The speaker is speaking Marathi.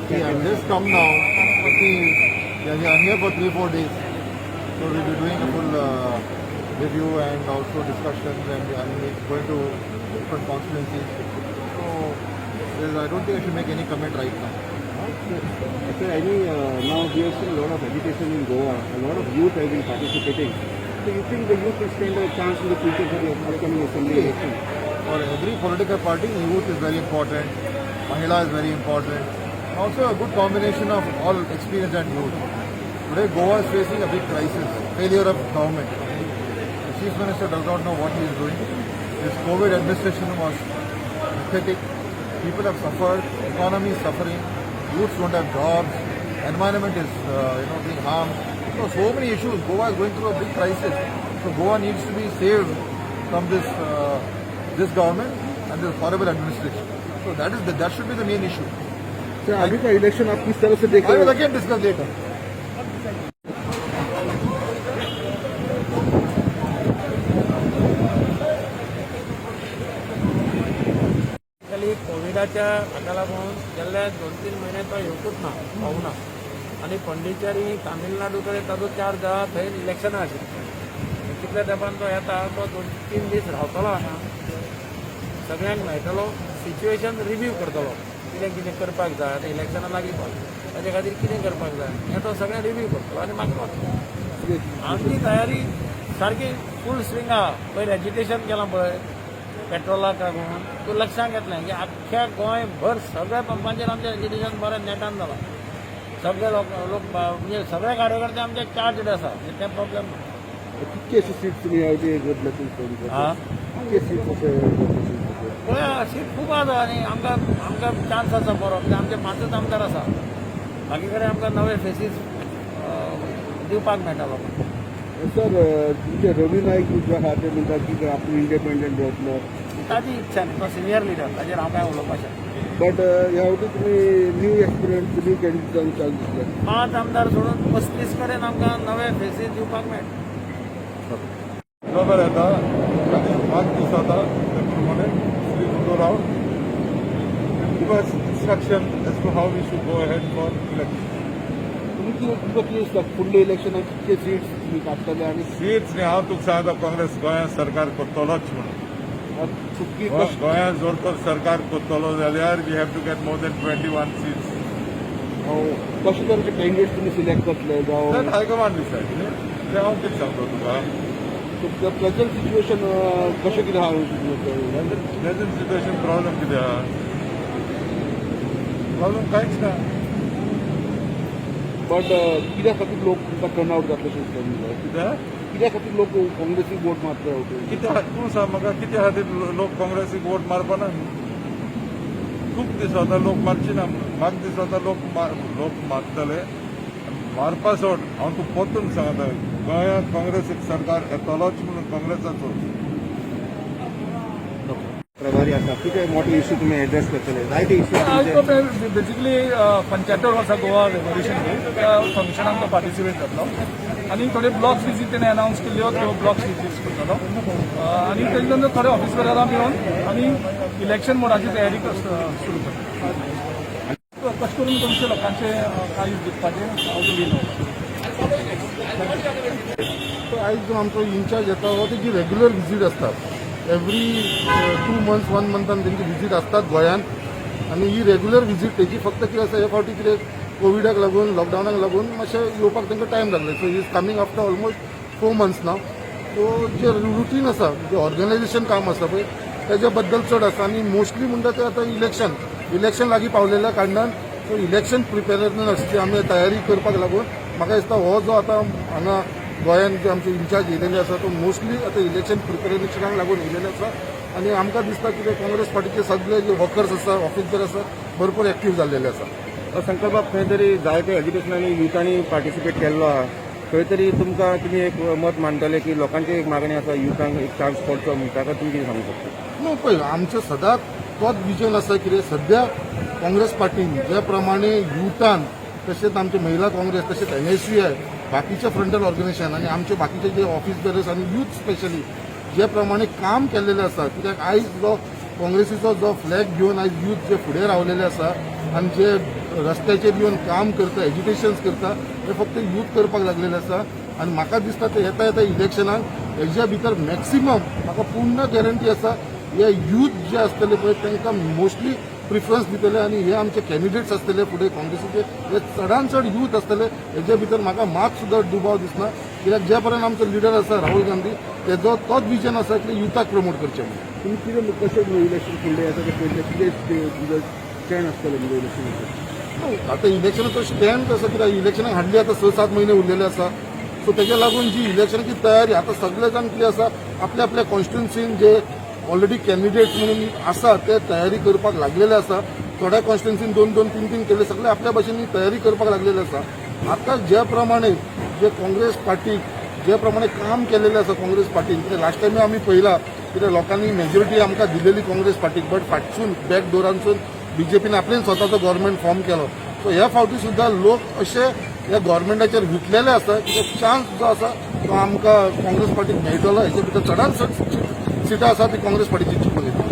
Yeah, just come now. I'm here for 3-4 days. So we'll be doing a full review and also discussions, and I'm going to different constituencies. So I don't think I should make any comment right now. Sir, now we have seen a lot of agitation in Goa. A lot of youth have been participating. So you think the youth will stand a chance in the future for the upcoming assembly election? For every political party, youth is very important. Mahila is very important. Also a good combination of all experience and youth. Today Goa is facing a big crisis, failure of government. The Chief Minister does not know what he is doing. His COVID administration was pathetic. People have suffered, economy is suffering, youths don't have jobs, environment is being harmed. So many issues. Goa is going through a big crisis. So Goa needs to be saved from this government and this horrible administration. So that should be the main issue. Sir अभी का इलेक्शन आप किस तरह से देख I रहे will हो? again discuss later. कोविडाच्या हाका लागून गेल्ले 2-3 म्हयने तो येवकूच ना पावना आनी पंडिचेरी तामिळनाडू कडेन ताजो चार्ज आहा थंय इलेक्शनां आशिल्लीं कितल्या तेंपान तो येता तो 2-3 दीस रावतलो हांगा सगळ्यांक मेळटलो सिच्युएशन रिव्यू करतलो कितें कितें करपाक जाय आतां इलेक्शनां लागीं पावली ताचे खातीर कितें करपाक जाय हें तो सगळें रिव्यू करतलो आनी मागीर वतलो आमची तयारी सारकी फूल स्विंग आहा पयर एज्युकेशन केलां पळय पेट्रोलाक लागून तूं लक्षांत घेतलें की आख्ख्या गोंयभर सगळ्या पंपांचेर आमचें एज्युकेशन बरें नेटान जालां सगळे लोक म्हणजे सगळे कार्यकर्ते आमचे चार्जड आसा ते प्रॉब्लेम ना कितके अशी सीट तुम्ही यावटी घेतल्या हां कितके सीट अशे पळय सीट खूब आसा आनी आमकां चान्स आसा बरो कित्याक आमचे 5च आमदार आसा बाकी कडेन आमकां नवे फेसीस दिवपाक मेळटलो सर तुमचे रवी नाईक उजव्या खातीर म्हणटात की आपूण इंडिपेंडंट वतलो ताची इच्छा न्ही तो सिनियर लिडर ताचेर हांव काय उलोवपाक शकना बट ह्यावटी तुमी न्यू एक्सपिरियंस न्यू कॅन्डिडेटांक चान्स दिसले 5 आमदार सोडून 35 कडेन आमकां नवे फेसीस दिवपाक मेळटा बरोबर येता आनी मार्च दीस जाता ते प्रमाणे Shri Gundurao give us instruction as to how we should go ahead for election. तुमकां कितें दिसता फुडले इलेक्शनाक कितके सीट्स तुमी काडटले आनी सीट्स न्ही हांव तुका सांगता काँग्रेस गोंयांत सरकार करतलोच म्हणून तुमची गोंयांत जर तर सरकार करतलो जाल्यार we have to get more than 21 seats. कशे तरेचे कॅन्डिडेट्स तुमी सिलेक्ट करतले जावं हायकमांड डिसायड ते हांव कितें सांगतो तुका तुमचें प्रेझंट सिच्युएशन कशें कितें आहा प्रेझंट सिच्युएशन प्रॉब्लेम कितें आहा प्रॉब्लेम कांयच ना बट कित्या खातीर लोक तुमकां टर्नआउट जातले कित्या खातीर लोक काँग्रेसीक वोट मारता कित्या तूं सांग म्हाका कित्या खातीर लोक काँग्रेसीक वोट मारपाना खूब दिसता लोक मारचे ना म्हाका दिसता लोक मारतले मारपा सोड हांव तूं परतून सांगता गोंयांत काँग्रेसीक सरकार येतलोच म्हणून काँग्रेसाचो प्रभारी आसा कितें मोठे इश्यू तुमी एड्रेस करतले जायते इश्यू बेसिकली 75 वर्सां गोवा रेवोल्युशन त्या फंक्शनाक तो पार्टिसिपेट जातलो आनी थोडे ब्लॉक्स विजीट तेणें अनावन्स केल्ल्यो त्यो ब्लॉक्स विजीट करतलो आनी तेजे नंतर थोडे ऑफिसरां मेळून आमी इलेक्शन मोडाची तयारी सुरू करता कशें करून तुमच्या लोकांचे काळीज दिवपाचें हांव तो आयज जो आमचो इन्चार्ज येता हो तेजी रेग्युलर विजीट आसतात एवरी 2 months 1 month तेंची विजीट आसतात गोंयांत आनी ही रेग्युलर विजीट तेजी फक्त कितें आसा हे फावटी कितें कोविडाक लागून लॉकडावनाक लागून मातशें येवपाक तांकां टायम लागलो so he is coming after almost 4 months now so जे रुटीन आसा जे ऑर्गनायझेशन काम आसा पळय तेज्या बद्दल चड आसा आनी मोस्टली म्हणटा ते आतां इलेक्शन लागीं पावलेल्या कारणान सो इलेक्शन प्रिपेरेडनेस आमी तयारी करपाक लागून म्हाका दिसता हो जो आतां हांगा गोंयांत जे आमचे इन्चार्ज येयलेले आसा तो मोस्टली आतां इलेक्शन प्रिपेरेशनाक लागून येयलेले आसा आनी आमकां दिसता की काँग्रेस पार्टीचे सगळे जे वर्कर्स आसा ऑफिसर आसा भरपूर एक्टीव जाल्लेले आसा. संकल्पाक खंय तरी जायते एज्युकेशनांनी युथांनी पार्टिसिपेट केल्लो आहा. खंय तरी तुमकां तुमी एक मत मांडटले की लोकांची एक मागणी आसा युथांक एक चान्स पडचो म्हणून ताका तुमी कितें सांगू शकता? नो पळय आमचें सदांच तोच विजन आसा कितें सध्या काँग्रेस पार्टीन ज्या प्रमाणे युथान तशेंच आमचे महिला काँग्रेस तशेंच NSUI बाकीचे फ्रंटल ऑर्गनायझेशन आनी आमचे बाकीचे जे ऑफिस बेरर्स आनी यूथ स्पेशली जे प्रमाणे काम केल्लेले आसा कित्याक आयज जो काँग्रेसीचो जो फ्लॅग घेवन आयज यूथ जे फुडें रावलेले आसा आनी जे रस्त्याचेर येवन काम करता एज्युकेशन्स करता ते फक्त यूथ करपाक लागलेले आसा. आनी म्हाका दिसता ते येता इलेक्शनाक हेज्या भितर मॅक्सिमम म्हाका पूर्ण गॅरंटी आसा हे यूथ जे आसतले पळय तांकां मोस्टली प्रिफरन्स दितले आनी हे आमचे कॅन्डिडेट्स आसतले फुडें काँग्रेसीचे हे चडान चड यूथ आसतले हेजे भितर म्हाका मात सुद्दां दुबाव दिसना कित्याक जे पर्यंत आमचो लिडर आसा राहुल गांधी तेजो तोच विजन आसा की युथाक प्रमोट करचें म्हणून. तुमी कितें कशें इलेक्शन फुडलें आसा ते पयलें कितें स्टँड आसतलें म्हणजे इलेक्शन? आतां इलेक्शनाचो स्टँड आसा कित्याक इलेक्शनाक हार्डली आतां 6-7 म्हयने उरलेले आसा. सो तेज्या लागून जी इलेक्शनाची तयारी आतां सगळे जाण कितें आसा आपल्या आपल्या कॉन्स्टिट्युन्सीन जे ऑलरेडी कॅन्डिडेट्स म्हणून आसा ते तयारी करपाक लागलेले आसा. थोड्या कॉन्स्टिट्युन्सीन 2-2, 3-3 केले सगळे आपल्या भाशेन तयारी करपाक लागलेले आसा. आतां ज्या प्रमाणे जे काँग्रेस पार्टीक जे प्रमाणे काम केलेलें आसा काँग्रेस पार्टीन कित्याक लास्ट टायम आमी पळयला कित्याक लोकांनी मेजॉरिटी आमकां दिलेली काँग्रेस पार्टीक बट फाटसून बॅक डोरांसून बीजेपीन आपल्यान स्वताचो गव्हर्मेंट फॉर्म केलो. सो ह्या फावटी सुद्दां लोक अशे ह्या गव्हर्मेंटाचेर विटलेले आसा कित्याक चान्स जो आसा तो आमकां काँग्रेस पार्टीक मेळटलो. हेचे भितर चडांत चड सिटां आसा ती काँग्रेस पार्टीची जिखून येतली.